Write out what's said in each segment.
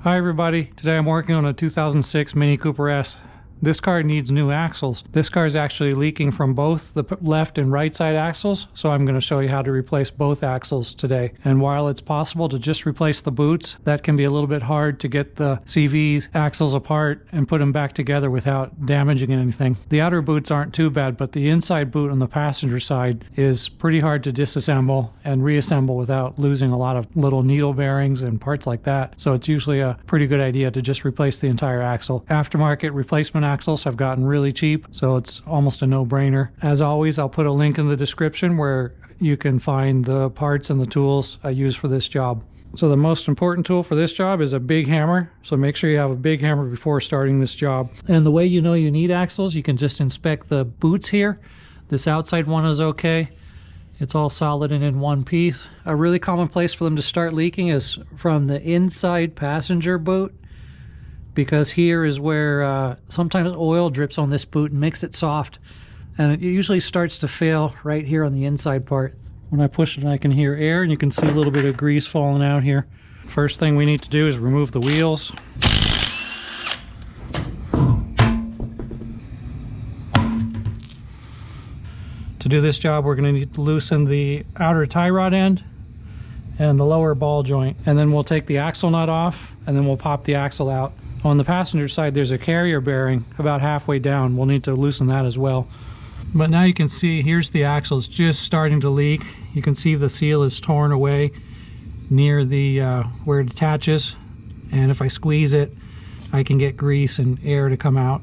Hi everybody, today I'm working on a 2006 Mini Cooper S. This car needs new axles. This car is actually leaking from both the left and right side axles, so I'm going to show you how to replace both axles today. And while it's possible to just replace the boots, that can be a little bit hard to get the CV's axles apart and put them back together without damaging anything. The outer boots aren't too bad, but the inside boot on the passenger side is pretty hard to disassemble and reassemble without losing a lot of little needle bearings and parts like that. So it's usually a pretty good idea to just replace the entire axle. Aftermarket replacement axles have gotten really cheap, so it's almost a no-brainer. As always, I'll put a link in the description where you can find the parts and the tools I use for this job. So the most important tool for this job is a big hammer, so make sure you have a big hammer before starting this job. And the way you know you need axles, you can just inspect the boots here. This outside one is okay. It's all solid and in one piece. A really common place for them to start leaking is from the inside passenger boot, because here is where sometimes oil drips on this boot and makes it soft, and it usually starts to fail right here on the inside part. When I push it, I can hear air, and you can see a little bit of grease falling out here. First thing we need to do is remove the wheels. To do this job, we're going to need to loosen the outer tie rod end and the lower ball joint, and then we'll take the axle nut off, and then we'll pop the axle out. On the passenger side, there's a carrier bearing about halfway down. We'll need to loosen that as well. But now you can see, here's the axle. It's just starting to leak. You can see the seal is torn away near the where it attaches. And if I squeeze it, I can get grease and air to come out.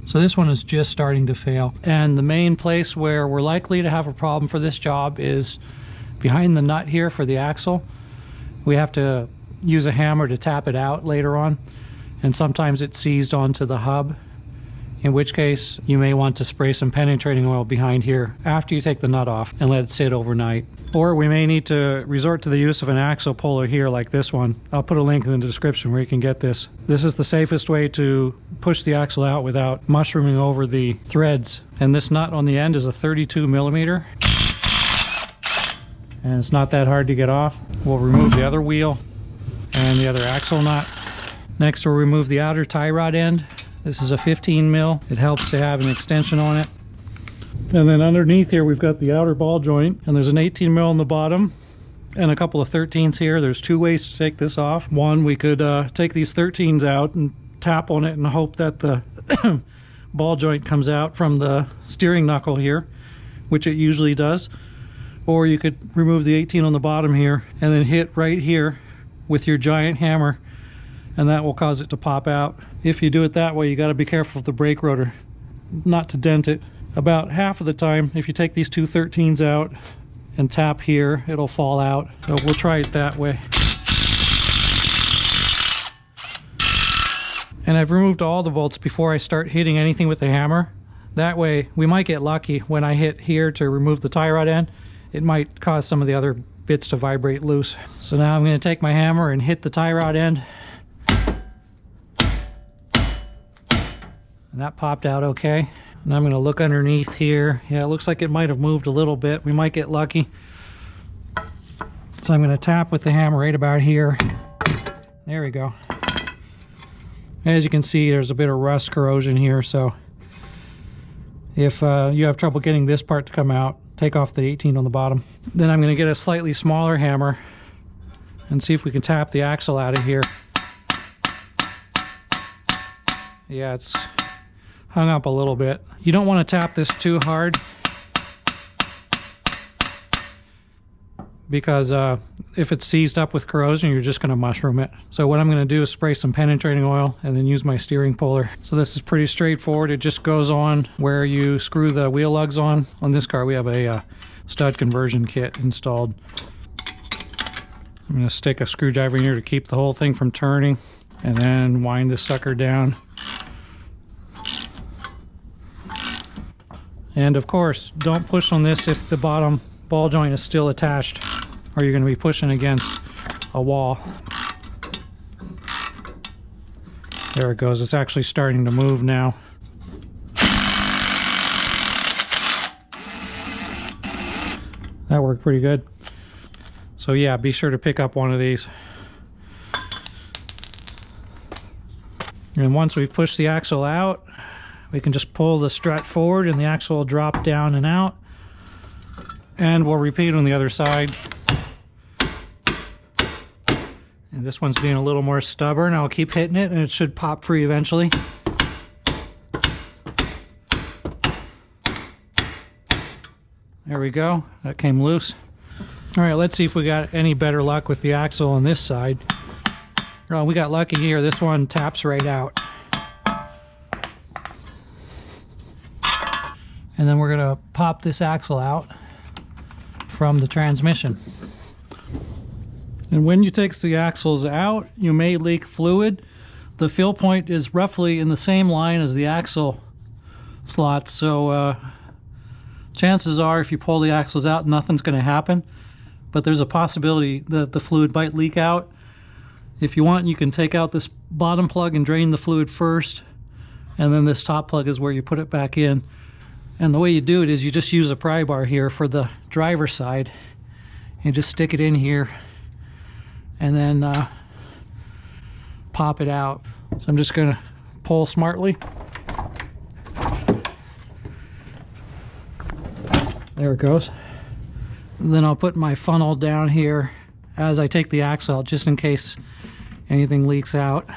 So this one is just starting to fail. And the main place where we're likely to have a problem for this job is behind the nut here for the axle. We have to use a hammer to tap it out later on. And sometimes it's seized onto the hub, in which case you may want to spray some penetrating oil behind here after you take the nut off and let it sit overnight. Or we may need to resort to the use of an axle puller here like this one. I'll put a link in the description where you can get this. This is the safest way to push the axle out without mushrooming over the threads. And this nut on the end is a 32 millimeter. And it's not that hard to get off. We'll remove the other wheel and the other axle nut. Next, we'll remove the outer tie rod end. This is a 15 mil. It helps to have an extension on it. And then underneath here, we've got the outer ball joint, and there's an 18 mil on the bottom and a couple of 13s here. There's two ways to take this off. One, we could take these 13s out and tap on it and hope that the ball joint comes out from the steering knuckle here, which it usually does. Or you could remove the 18 on the bottom here and then hit right here with your giant hammer, and that will cause it to pop out. If you do it that way, you got to be careful of the brake rotor, not to dent it. About half of the time, if you take these two 13s out and tap here, it'll fall out. So we'll try it that way. And I've removed all the bolts before I start hitting anything with the hammer. That way, we might get lucky. When I hit here to remove the tie rod end, it might cause some of the other bits to vibrate loose. So now I'm going to take my hammer and hit the tie rod end. And that popped out okay. And I'm going to look underneath here. Yeah, it looks like it might have moved a little bit. We might get lucky. So I'm going to tap with the hammer right about here. There we go. As you can see, there's a bit of rust corrosion here. So if you have trouble getting this part to come out, take off the 18 on the bottom. Then I'm going to get a slightly smaller hammer and see if we can tap the axle out of here. Yeah, it's hung up a little bit. You don't want to tap this too hard, because if it's seized up with corrosion, you're just going to mushroom it. So what I'm going to do is spray some penetrating oil and then use my steering puller. So this is pretty straightforward. It just goes on where you screw the wheel lugs on. On this car, we have a stud conversion kit installed. I'm going to stick a screwdriver in here to keep the whole thing from turning, and then wind this sucker down. And of course, don't push on this if the bottom ball joint is still attached, or you're going to be pushing against a wall. There it goes. It's actually starting to move now. That worked pretty good. So yeah, be sure to pick up one of these. And once we've pushed the axle out, we can just pull the strut forward and the axle will drop down and out. And we'll repeat on the other side. And this one's being a little more stubborn. I'll keep hitting it and it should pop free eventually. There we go. That came loose. All right, let's see if we got any better luck with the axle on this side. Oh, we got lucky here. This one taps right out. And then we're gonna pop this axle out from the transmission. And when you take the axles out, you may leak fluid. The fill point is roughly in the same line as the axle slots, so chances are if you pull the axles out, nothing's gonna happen. But there's a possibility that the fluid might leak out. If you want, you can take out this bottom plug and drain the fluid first, and then this top plug is where you put it back in. And the way you do it is you just use a pry bar here for the driver's side and just stick it in here and then pop it out. So I'm just gonna pull smartly. There it goes. Then I'll put my funnel down here as I take the axle out, just in case anything leaks out.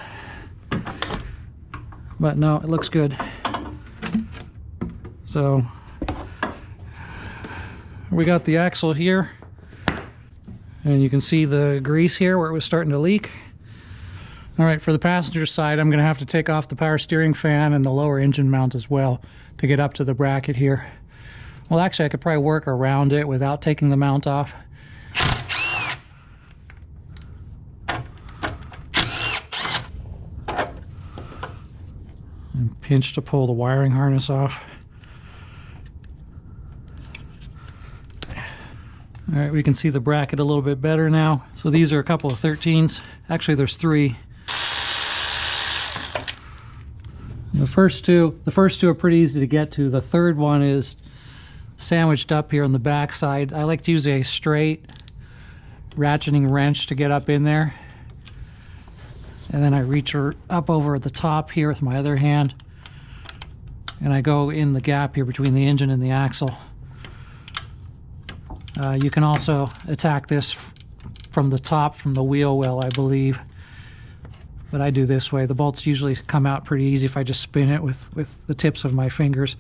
But no, it looks good. So we got the axle here, and you can see the grease here where it was starting to leak. All right, for the passenger side, I'm gonna have to take off the power steering fan and the lower engine mount as well to get up to the bracket here. Well, actually, I could probably work around it without taking the mount off. And pinch to pull the wiring harness off. All right, we can see the bracket a little bit better now. So these are a couple of 13s. Actually, there's 3. The first two are pretty easy to get to. The third one is sandwiched up here on the back side. I like to use a straight ratcheting wrench to get up in there. And then I reach up over the top here with my other hand. And I go in the gap here between the engine and the axle. You can also attack this from the top, from the wheel well, I believe. But I do this way. The bolts usually come out pretty easy if I just spin it with the tips of my fingers.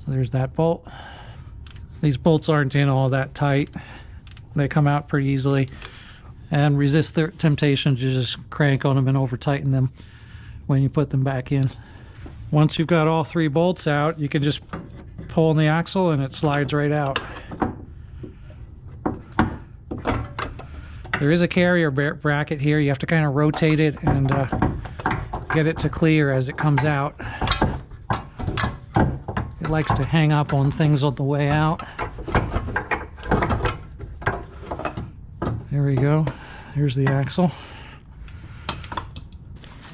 So there's that bolt. These bolts aren't in all that tight. They come out pretty easily. And resist the temptation to just crank on them and over tighten them when you put them back in. Once you've got all 3 bolts out, you can just pull on the axle and it slides right out. There is a carrier bracket here. You have to kind of rotate it and get it to clear as it comes out. It likes to hang up on things on the way out. There we go. Here's the axle.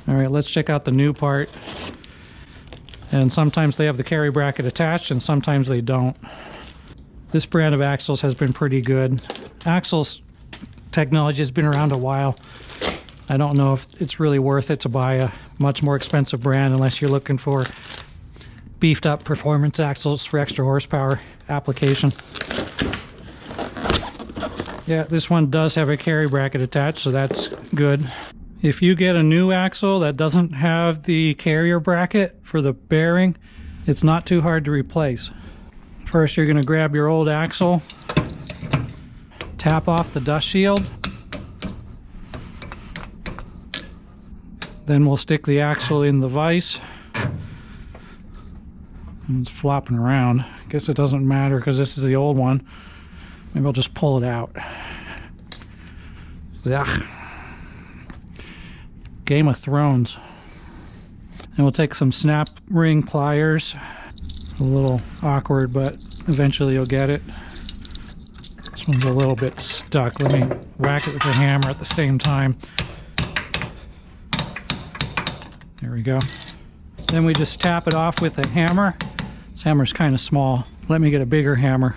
All right, let's check out the new part. And sometimes they have the carry bracket attached and sometimes they don't. This brand of axles has been pretty good. Axles technology has been around a while. I don't know if it's really worth it to buy a much more expensive brand unless you're looking for beefed up performance axles for extra horsepower application. Yeah, this one does have a carry bracket attached, so that's good. If you get a new axle that doesn't have the carrier bracket for the bearing, it's not too hard to replace. First, you're going to grab your old axle, tap off the dust shield, then we'll stick the axle in the vise. And it's flopping around. I guess it doesn't matter because this is the old one. Maybe I'll just pull it out. Ugh. Game of Thrones. And we'll take some snap ring pliers. A little awkward, but eventually you'll get it. This one's a little bit stuck. Let me whack it with a hammer at the same time. There we go. Then we just tap it off with a hammer. This hammer's kind of small. Let me get a bigger hammer.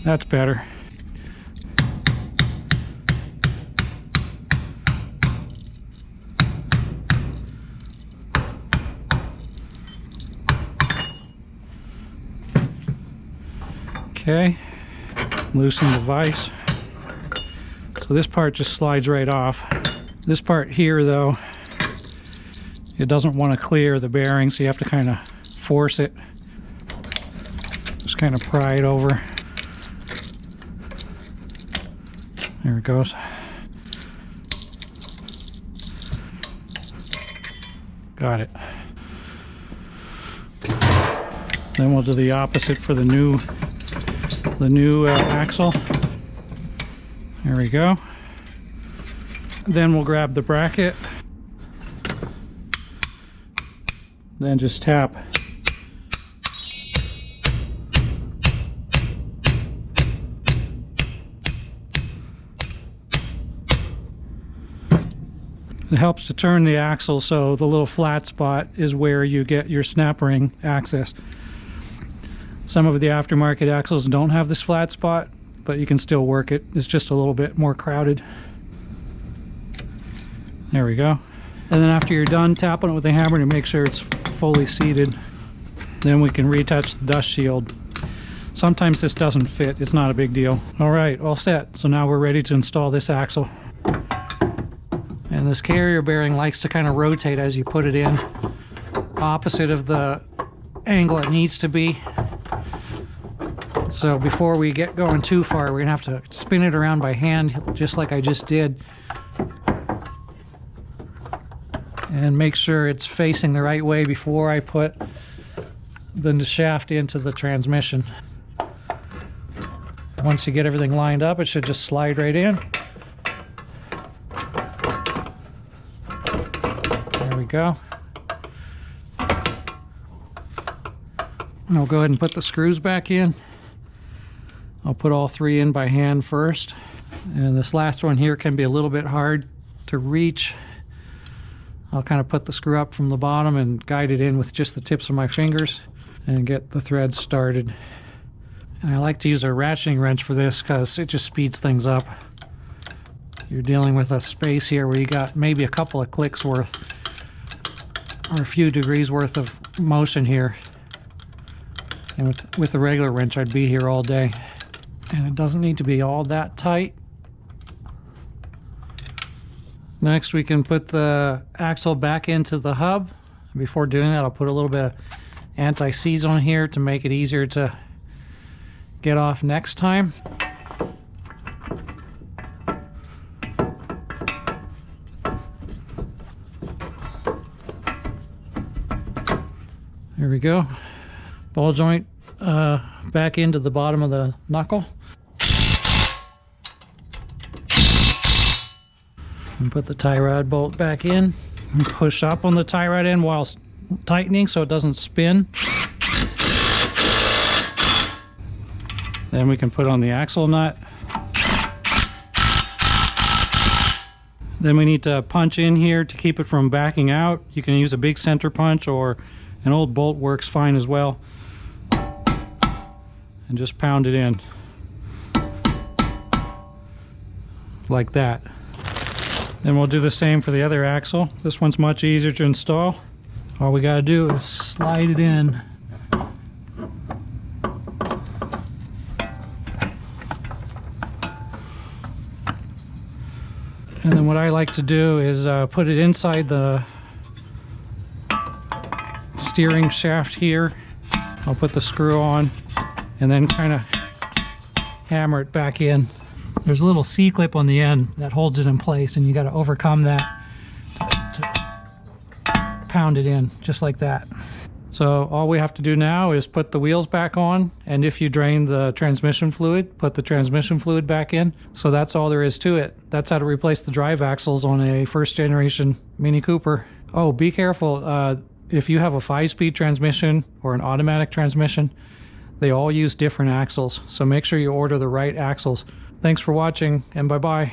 That's better. Okay, loosen the vise. So this part just slides right off. This part here though, it doesn't want to clear the bearing, so you have to kind of force it. Just kind of pry it over. There it goes. Got it. Then we'll do the opposite for the new axle. There we go. Then we'll grab the bracket. Then just tap. It helps to turn the axle so the little flat spot is where you get your snap ring access. Some of the aftermarket axles don't have this flat spot, but you can still work it. It's just a little bit more crowded. There we go. And then after you're done tapping it with a hammer to make sure it's fully seated, then we can retouch the dust shield. Sometimes this doesn't fit. It's not a big deal. All right, all set. So now we're ready to install this axle. And this carrier bearing likes to kind of rotate as you put it in, opposite of the angle it needs to be. So before we get going too far, we're gonna have to spin it around by hand, just like I just did. And make sure it's facing the right way before I put the shaft into the transmission. Once you get everything lined up, it should just slide right in. There we go. I'll go ahead and put the screws back in. I'll put all three in by hand first. And this last one here can be a little bit hard to reach. I'll kind of put the screw up from the bottom and guide it in with just the tips of my fingers and get the threads started. And I like to use a ratcheting wrench for this because it just speeds things up. You're dealing with a space here where you got maybe a couple of clicks worth or a few degrees worth of motion here. And with a regular wrench, I'd be here all day. And it doesn't need to be all that tight. Next, we can put the axle back into the hub. Before doing that, I'll put a little bit of anti-seize on here to make it easier to get off next time. There we go. Ball joint back into the bottom of the knuckle. And put the tie rod bolt back in and push up on the tie rod end while tightening so it doesn't spin. Then we can put on the axle nut. Then we need to punch in here to keep it from backing out. You can use a big center punch, or an old bolt works fine as well. And just pound it in like that. Then we'll do the same for the other axle. This one's much easier to install. All we gotta do is slide it in. And then what I like to do is put it inside the steering shaft here. I'll put the screw on and then kind of hammer it back in. There's a little C-clip on the end that holds it in place, and you got to overcome that to pound it in, just like that. So all we have to do now is put the wheels back on, and if you drain the transmission fluid, put the transmission fluid back in. So that's all there is to it. That's how to replace the drive axles on a first generation Mini Cooper. Oh, be careful. If you have a 5-speed transmission or an automatic transmission, they all use different axles. So make sure you order the right axles. Thanks for watching, and bye-bye.